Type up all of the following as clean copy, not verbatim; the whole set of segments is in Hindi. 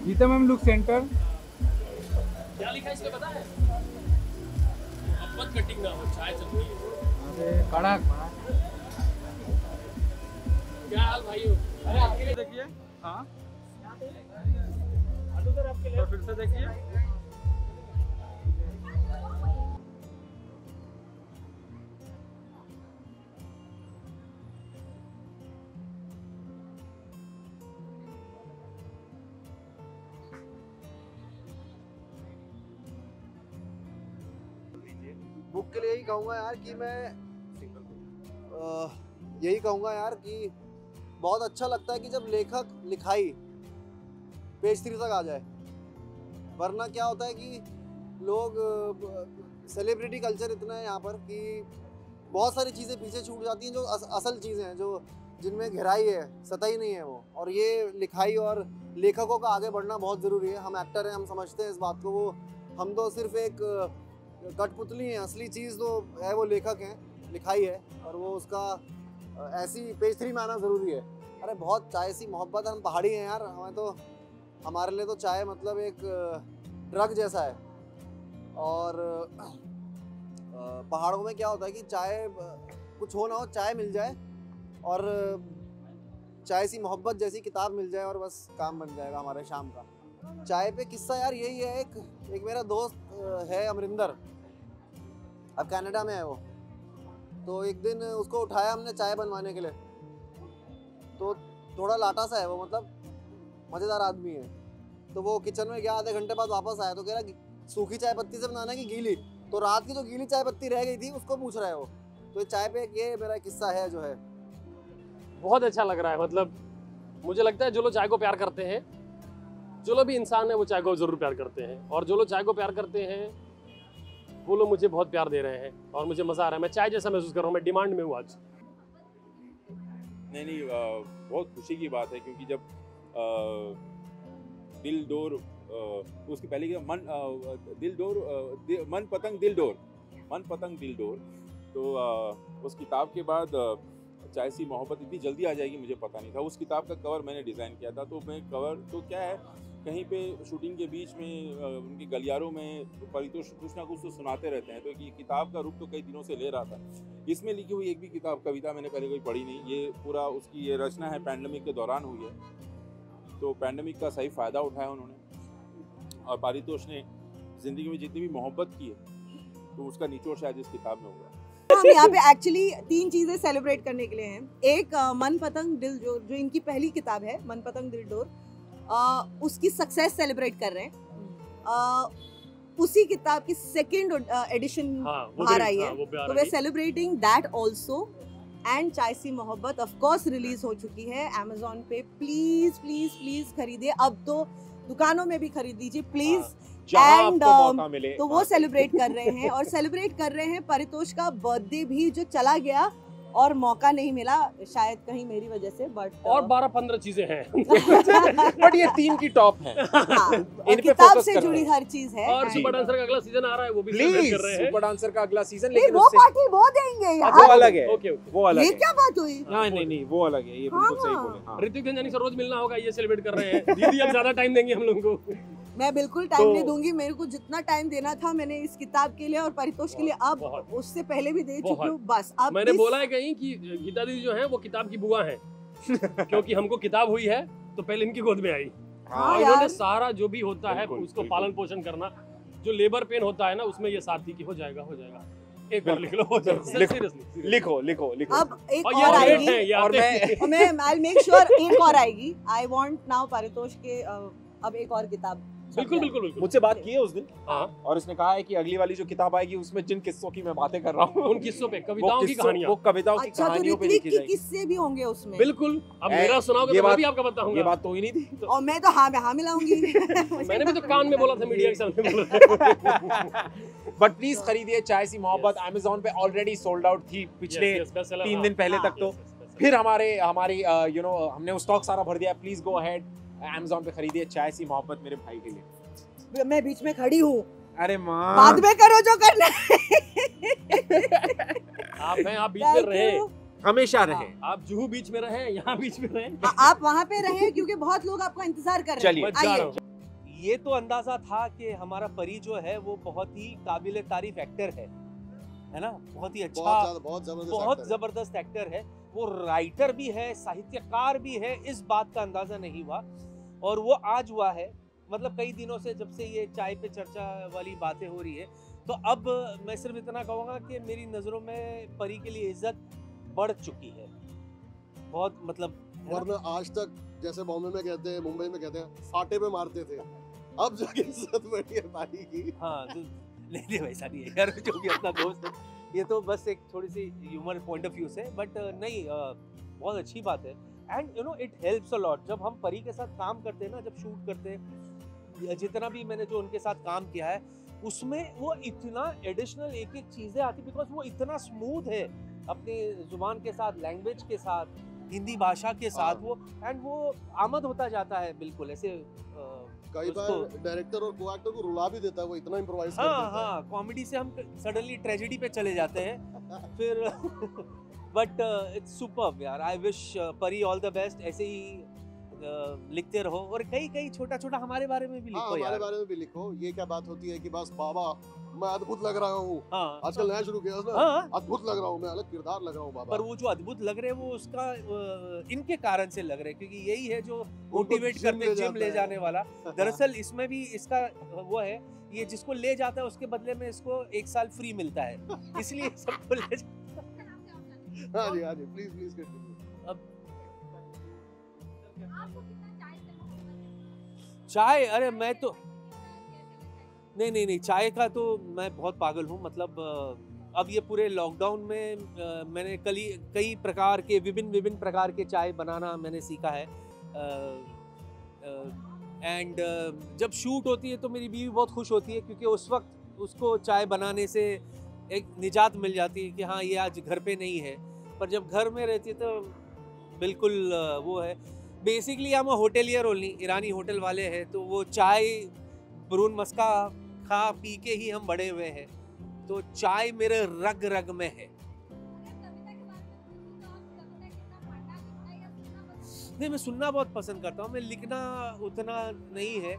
Gita ma'am look centre. क्या लिखा है इसमें पता है? अब कटिंग ना हो, चाय चल रही है। अरे कड़क। क्या हाल भाइयों? अरे आपके लिए देखिए। हाँ तो फिर से देखिए। बुक के लिए यही कहूँगा यार कि मैं यही कहूँगा यार कि बहुत अच्छा लगता है कि जब लेखक लिखाई पेज 3 तक आ जाए, वरना क्या होता है कि लोग सेलिब्रिटी कल्चर इतना है यहाँ पर कि बहुत सारी चीज़ें पीछे छूट जाती हैं जो असल चीज़ें हैं, जो जिनमें गहराई है, सतही नहीं है वो। और ये लिखाई और लेखकों का आगे बढ़ना बहुत ज़रूरी है। हम एक्टर हैं, हम समझते हैं इस बात को, वो हम तो सिर्फ एक कठपुतली हैं, असली चीज़ तो है वो लेखक हैं, लिखाई है, और वो उसका ऐसी पेज 3 में आना ज़रूरी है। अरे बहुत चाय सी मोहब्बत, हम पहाड़ी हैं यार, हमें तो, हमारे लिए तो चाय मतलब एक ड्रग जैसा है। और पहाड़ों में क्या होता है कि चाय कुछ हो ना हो, चाय मिल जाए और चाय सी मोहब्बत जैसी किताब मिल जाए और बस काम बन जाएगा हमारे शाम का। चाय पे किस्सा यार यही है, एक मेरा दोस्त है अमरिंदर, अब कनाडा में है वो। तो एक दिन उसको उठाया हमने चाय बनवाने के लिए, तो थोड़ा लाटा सा है वो, मतलब मज़ेदार आदमी है। तो वो किचन में गया, आधे घंटे बाद वापस आया तो कह रहा सूखी चाय पत्ती से बनाना कि गीली। तो रात की जो गीली चाय पत्ती रह गई थी उसको पूछ रहा है वो। तो चाय पे ये मेरा किस्सा है जो है। बहुत अच्छा लग रहा है। मतलब मुझे लगता है जो लोग चाय को प्यार करते हैं, जो लोग भी इंसान है वो चाय को जरूर प्यार करते हैं, और जो लोग चाय को प्यार करते हैं वो लोग मुझे बहुत प्यार दे रहे हैं और मुझे मज़ा आ रहा है। मैं चाय जैसा महसूस कर रहा हूँ, मैं डिमांड में हूँ आज। नहीं, बहुत खुशी की बात है, क्योंकि जब दिल डोर, उसके पहले क्या दिल डोर, मन पतंग दिल डोर, तो उस किताब के बाद चाय सी मोहब्बत इतनी जल्दी आ जाएगी मुझे पता नहीं था। उस किताब का कवर मैंने डिज़ाइन किया था, तो मैं कवर तो क्या है, कहीं पे शूटिंग के बीच में उनके गलियारों में परितोष कुछ ना कुछ तो सुनाते रहते हैं, तो ये किताब का रूप तो कई दिनों से ले रहा था। इसमें लिखी हुई एक भी कविता मैंने पहले कोई पढ़ी नहीं। ये पूरा उसकी ये रचना है पैंडेमिक के दौरान हुई है, तो पैंडेमिक का सही फ़ायदा उठाया उन्होंने, और पारितोष ने ज़िंदगी में जितनी भी मोहब्बत की है तो उसका निचोड़ शायद इस किताब में हुआ। हम यहाँ पे एक्चुअली 3 चीज़ें सेलिब्रेट करने के लिए हैं। एक मन पतंग दिल डोर, जो इनकी पहली किताब है मन पतंग दिल डोर, उसकी सक्सेस सेलिब्रेट कर रहे हैं। उसी किताब की सेकंड एडिशन बाहर आई है, तो वे सेलिब्रेटिंग दैट आल्सो। एंड चाय सी मोहब्बत ऑफ कोर्स रिलीज हो चुकी है Amazon पे। प्लीज प्लीज प्लीज खरीदिए, अब तो दुकानों में भी खरीद लीजिए प्लीज। एंड तो वो सेलिब्रेट कर रहे हैं, और सेलिब्रेट कर रहे हैं परितोष का बर्थडे भी जो चला गया और मौका नहीं मिला शायद कहीं मेरी वजह से, बट और 12-15 चीजें हैं बट ये 3 की टॉप है। इन किताब से जुड़ी हर चीज है। और सुपर डांसर का अगला सीजन आ रहा है, वो भी सेलिब्रेट कर रहे हैं। सुपर डांसर का अगला सीजन, लेकिन वो पार्टी वो देंगे यार, वो अलग है। वो अलग है। ये क्या बात हुई? नहीं वो अलग है, ये बिल्कुल सही बोले। ऋतिक रंजनी से रोज मिलना होगा, ये सेलिब्रेट कर रहे हैं। दीदी अब ज्यादा टाइम देंगे हम लोगों को। मैं बिल्कुल टाइम नहीं दूंगी, मेरे को जितना टाइम देना था मैंने इस किताब के लिए और परितोष के लिए, अब उससे पहले भी दे चुकी हूँ बस। अब मैंने बोला है कहीं कि गीता दीदी जो है वो किताब की बुआ है क्योंकि हमको किताब हुई है तो पहले इनकी गोद में आई। इन्होंने सारा जो भी होता है उसको पालन पोषण करना, जो लेबर पेन होता है ना, उसमें ये साथ थी कि हो जाएगा एक बार लिख लो, हो जाएगा। सीरियसली लिखो। अब एक और आएगी, और मैं I'll make sure एक और आएगी। I want now परितोष के अब एक और किताब बिल्कुल बिल्कुल बिल्कुल। मुझसे बात की है उस दिन हाँ, और उसने कहा है कि अगली वाली जो किताब आएगी उसमें जिन किस्सों की मैं बातें कर रहा हूँ उन किस्सों पे, कविताओं की कहानियां। वो कविताओं की अच्छा, तो कहानियों पे ऋत्विक लिखी की जाएगी। किस्से भी होंगे उसमें। बिल्कुल, अब ए, मेरा सुनाओगे ये तो मैं बात- भी आपका बताऊंगा। ये बात तो ही नहीं थी। और मैं तो हाँ मिलाऊंगी। मैंने भी तो कान में बोला था, मीडिया के सामने बोला था। बट प्लीज खरीदिए चाय सी मोहब्बत। Amazon पे ऑलरेडी सोल्ड आउट थी पिछले 3 दिन पहले तक। तो फिर हमारी हमने स्टॉक सारा भर दिया। प्लीज गो अहेड, Amazon पे खरीदिए चाय सी मोहब्बत मेरे भाई के लिए। मैं बीच में खड़ी हूँ, अरे माँ, बाद में करो जो करना है। आप बीच में रहे, हमेशा रहे। आप जुहू बीच में रहे, यहाँ बीच में रहे। आप वहाँ पे रहे क्योंकि बहुत लोग आपका इंतजार कर रहे हैं। चलिए। मैं जा रहा आइए। हूँ। ये तो अंदाजा था कि हमारा परी जो है वो बहुत ही काबिल तारीफ एक्टर है ना, बहुत ही अच्छा, बहुत जबरदस्त एक्टर है। वो राइटर भी है, साहित्यकार भी है, इस बात का अंदाजा नहीं हुआ और वो आज हुआ है। मतलब कई दिनों से जब से ये चाय पे चर्चा वाली बातें हो रही है, तो अब मैं सिर्फ इतना कहूँगा कि मेरी नज़रों में परी के लिए इज्जत बढ़ चुकी है बहुत, मतलब वरना आज तक जैसे बॉम्बे में कहते हैं, मुंबई में कहते हैं, फाटे पे मारते थे, अब जाके इज्जत बढ़ी है भाई की। हाँ, तो नहीं वैसा नहीं है यार, जो भी अपना दोस्त है, ये तो बस एक थोड़ी सी ह्यूमर पॉइंट ऑफ व्यू से, बट नहीं, बहुत अच्छी बात है। And you know it helps a lot जब हम परी के साथ काम करते हैं ना, जब शूट करते हैं, जितना भी मैंने जो उनके साथ काम किया है उसमें वो इतना एडिशनल एक एक चीज़ें आती, बिकॉज वो इतना स्मूथ है अपनी जुबान के साथ, लैंग्वेज के साथ, हिंदी भाषा के साथ, वो एंड वो आमद होता जाता है बिल्कुल ऐसे। कई बार डायरेक्टर और को एक्टर को रुला भी देता है, वो इतना इम्प्रोवाइज कर देता है। हाँ, कॉमेडी से हम सडनली ट्रेजेडी पे चले जाते हैं फिर। बट इट्स सुपर्ब यार, आई विश परी ऑल द बेस्ट, ऐसे ही लिखते रहो और कई छोटा छोटा हमारे बारे में भी लिखो। हमारे यार बारे में भी लिखो। ये क्या बात होती है कि बस बाबा मैं अद्भुत लग रहा हूँ, हाँ, आजकल नया शुरू किया ना, हाँ, अद्भुत लग रहा हूँ मैं, अलग किरदार लग रहा हूँ बाबा। पर वो जो अद्भुत लग रहे हैं वो उसका इनके कारण से लग रहे हैं, क्योंकि यही है जो मोटिवेट करते, जिम ले जाने वाला। दरअसल इसमें भी इसका वो है, ये जिसको ले जाता है उसके बदले में इसको 1 साल फ्री मिलता है, इसलिए सबको ले हाँ जी प्लीज अब चाय, अरे मैं तो नहीं, चाय का तो मैं बहुत पागल हूँ। मतलब अब ये पूरे लॉकडाउन में मैंने कई प्रकार के विभिन्न प्रकार के चाय बनाना मैंने सीखा है। एंड जब शूट होती है तो मेरी बीवी बहुत खुश होती है, क्योंकि उस वक्त उसको चाय बनाने से एक निजात मिल जाती है कि हाँ ये आज घर पे नहीं है। पर जब घर में रहती है तो बिल्कुल वो है। बेसिकली हम होटेलियर ओनली, ईरानी होटल वाले हैं, तो वो चाय ब्रून मस्का खा पी के ही हम बड़े हुए हैं, तो चाय मेरे रग रग में है। नहीं, मैं सुनना बहुत पसंद करता हूँ, मैं लिखना उतना नहीं है,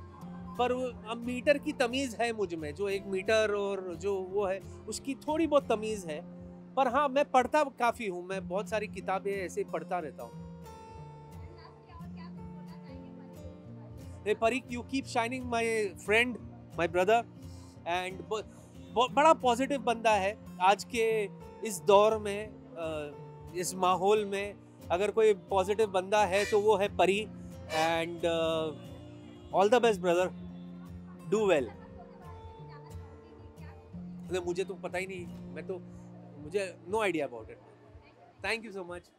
पर अब मीटर की तमीज़ है मुझ में, जो एक मीटर और जो वो है उसकी थोड़ी बहुत तमीज़ है। पर हाँ, मैं पढ़ता काफ़ी हूँ, मैं बहुत सारी किताबें ऐसे पढ़ता रहता हूँ। परी, you keep shining, my friend, my brother, and बड़ा पॉजिटिव बंदा है आज के इस दौर में, इस माहौल में। अगर कोई पॉजिटिव बंदा है तो वो है परी। And all the best brother, do well. मुझे तो पता ही नहीं, मुझे no idea about it. Thank you so much.